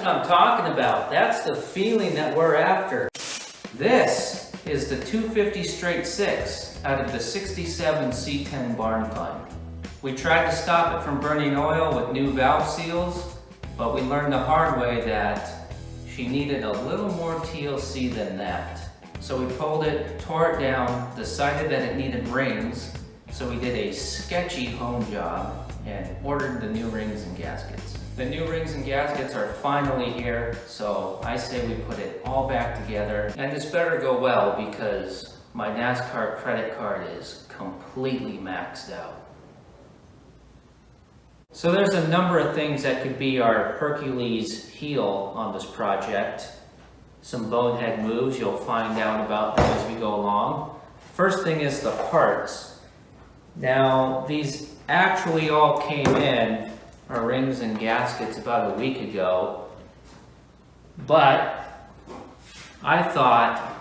what I'm talking about. That's the feeling that we're after. This is the 250 straight 6 out of the 67 C10 barn find. We tried to stop it from burning oil with new valve seals, but we learned the hard way that she needed a little more TLC than that. So we pulled it, tore it down, decided that it needed rings, so we did a sketchy home job and ordered the new rings and gaskets. The new rings and gaskets are finally here, so I say we put it all back together. And this better go well because my NASCAR credit card is completely maxed out. So there's a number of things that could be our Hercules heel on this project. Some bonehead moves, you'll find out about them as we go along. First thing is the parts. Now, these actually all came in, our rings and gaskets, about a week ago. But I thought,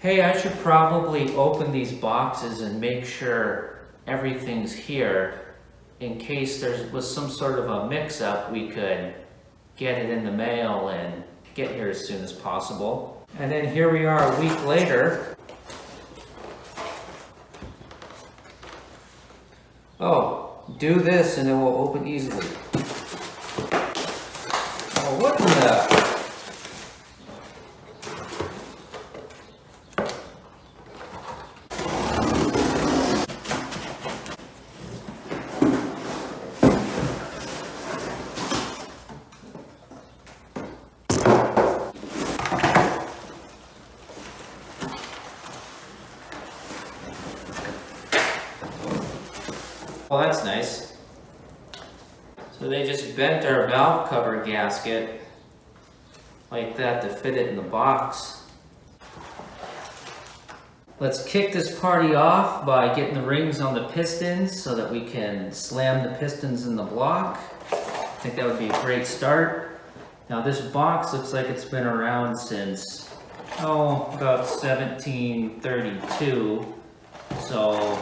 hey, I should probably open these boxes and make sure everything's here. In case there was some sort of a mix-up, we could get it in the mail and get here as soon as possible. And then here we are a week later. Oh, do this and it will open easily. Oh, what in the... Well, that's nice. So they just bent our valve cover gasket like that to fit it in the box. Let's kick this party off by getting the rings on the pistons so that we can slam the pistons in the block. I think that would be a great start. Now this box looks like it's been around since, about 1732. So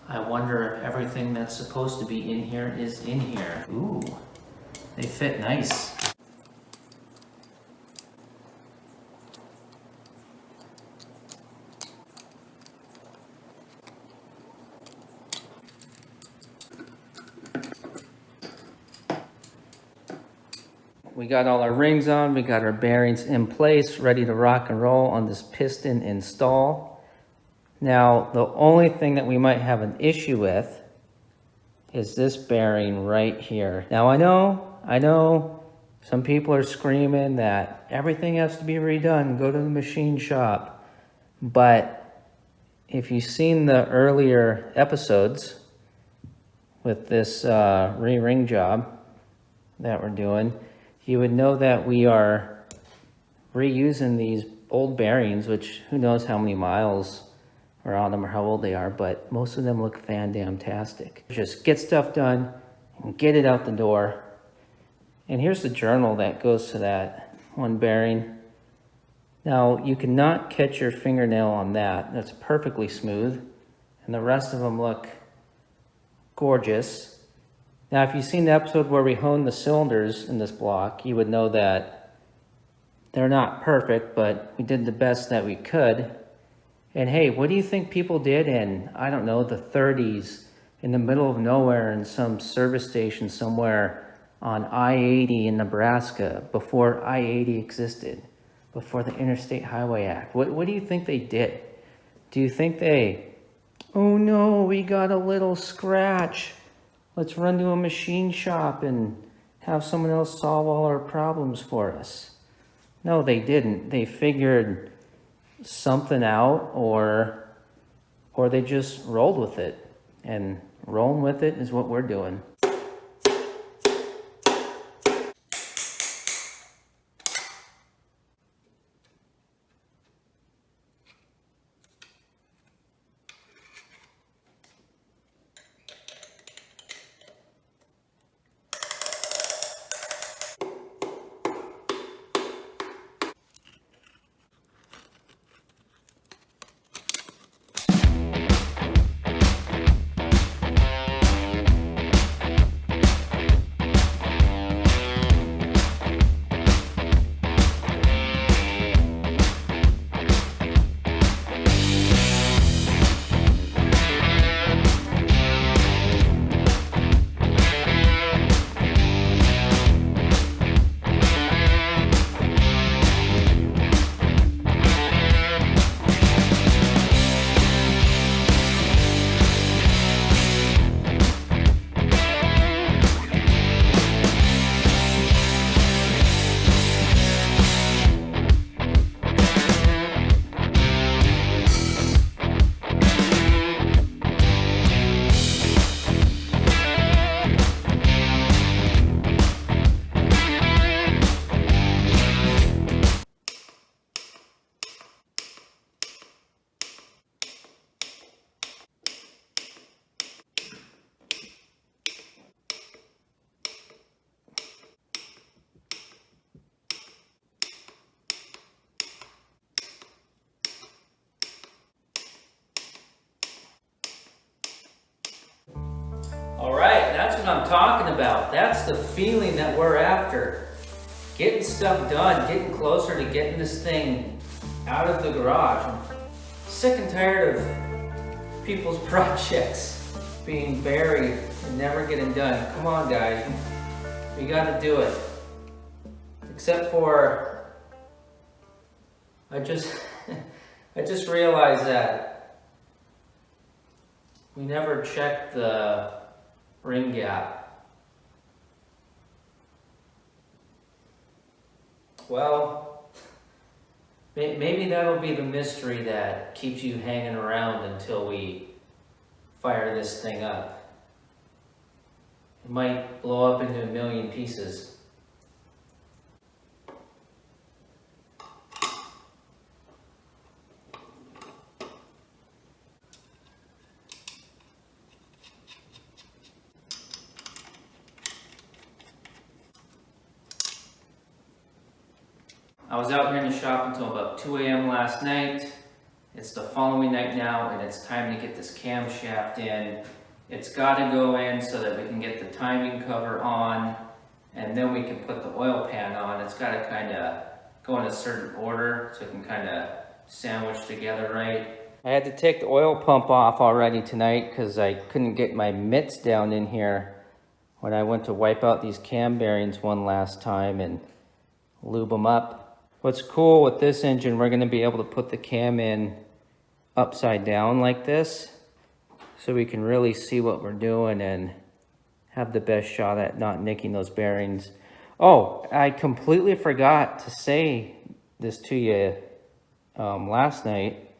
I wonder if everything that's supposed to be in here is in here. Ooh, they fit nice. We got all our rings on, we got our bearings in place, ready to rock and roll on this piston install. Now, the only thing that we might have an issue with is this bearing right here. Now, I know some people are screaming that everything has to be redone, go to the machine shop. But if you've seen the earlier episodes with this re-ring job that we're doing, you would know that we are reusing these old bearings, which who knows how many miles are on them or how old they are, but most of them look fan-damn-tastic. Just get stuff done and get it out the door. And here's the journal that goes to that one bearing. Now, you cannot catch your fingernail on that. That's perfectly smooth. And the rest of them look gorgeous. Now, if you've seen the episode where we honed the cylinders in this block, you would know that they're not perfect, but we did the best that we could. And hey, what do you think people did in, I don't know, the 30s, in the middle of nowhere in some service station somewhere on I-80 in Nebraska, before I-80 existed, before the Interstate Highway Act? What do you think they did? Do you think they, oh no, we got a little scratch, let's run to a machine shop and have someone else solve all our problems for us? No, they didn't. They figured something out, or they just rolled with it, and rolling with it is what we're doing. what I'm talking about. That's the feeling that we're after. Getting stuff done, getting closer to getting this thing out of the garage. I'm sick and tired of people's projects being buried and never getting done. Come on, guys. We gotta do it. Except for, I just realized that we never checked the ring gap. Well, maybe that'll be the mystery that keeps you hanging around until we fire this thing up. It might blow up into a million pieces. I was out here in the shop until about 2 a.m. last night. It's the following night now, and it's time to get this camshaft in. It's got to go in so that we can get the timing cover on, and then we can put the oil pan on. It's got to kind of go in a certain order so it can kind of sandwich together right. I had to take the oil pump off already tonight because I couldn't get my mitts down in here when I went to wipe out these cam bearings one last time and lube them up. What's cool with this engine, we're going to be able to put the cam in upside down like this so we can really see what we're doing and have the best shot at not nicking those bearings. Oh, I completely forgot to say this to you last night.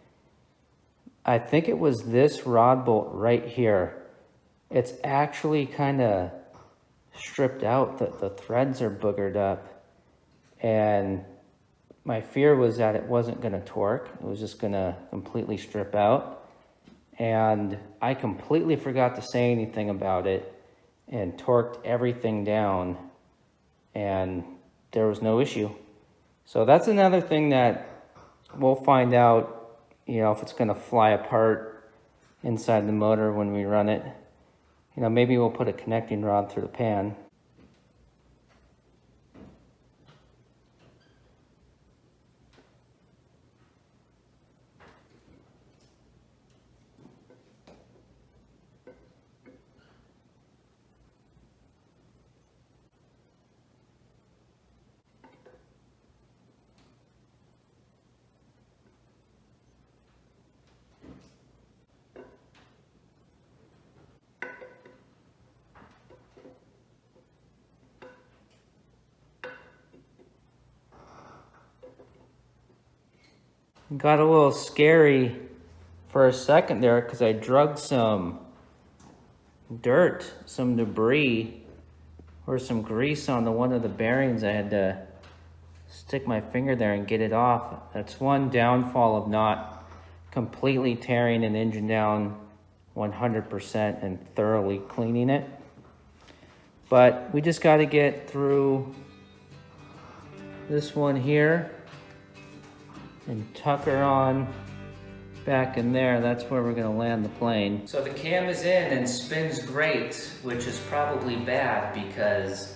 I think it was this rod bolt right here. It's actually kind of stripped out. The threads are boogered up, and my fear was that it wasn't going to torque. It was just going to completely strip out. And I completely forgot to say anything about it and torqued everything down, and there was no issue. So that's another thing that we'll find out, you know, if it's going to fly apart inside the motor when we run it. You know, maybe we'll put a connecting rod through the pan. Got a little scary for a second there because I drugged some dirt, some debris, or some grease on one of the bearings. I had to stick my finger there and get it off. That's one downfall of not completely tearing an engine down 100% and thoroughly cleaning it. But we just got to get through this one here and tuck her on back in there. That's where we're going to land the plane. So the cam is in and spins great, which is probably bad because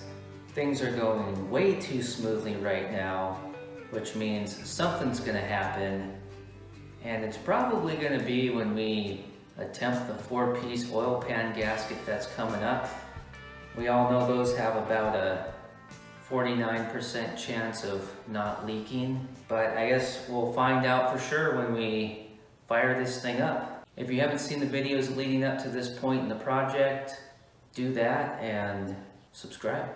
things are going way too smoothly right now, which means something's going to happen, and it's probably going to be when we attempt the 4-piece oil pan gasket that's coming up. We all know those have about a 49% chance of not leaking, but I guess we'll find out for sure when we fire this thing up. If you haven't seen the videos leading up to this point in the project, do that and subscribe.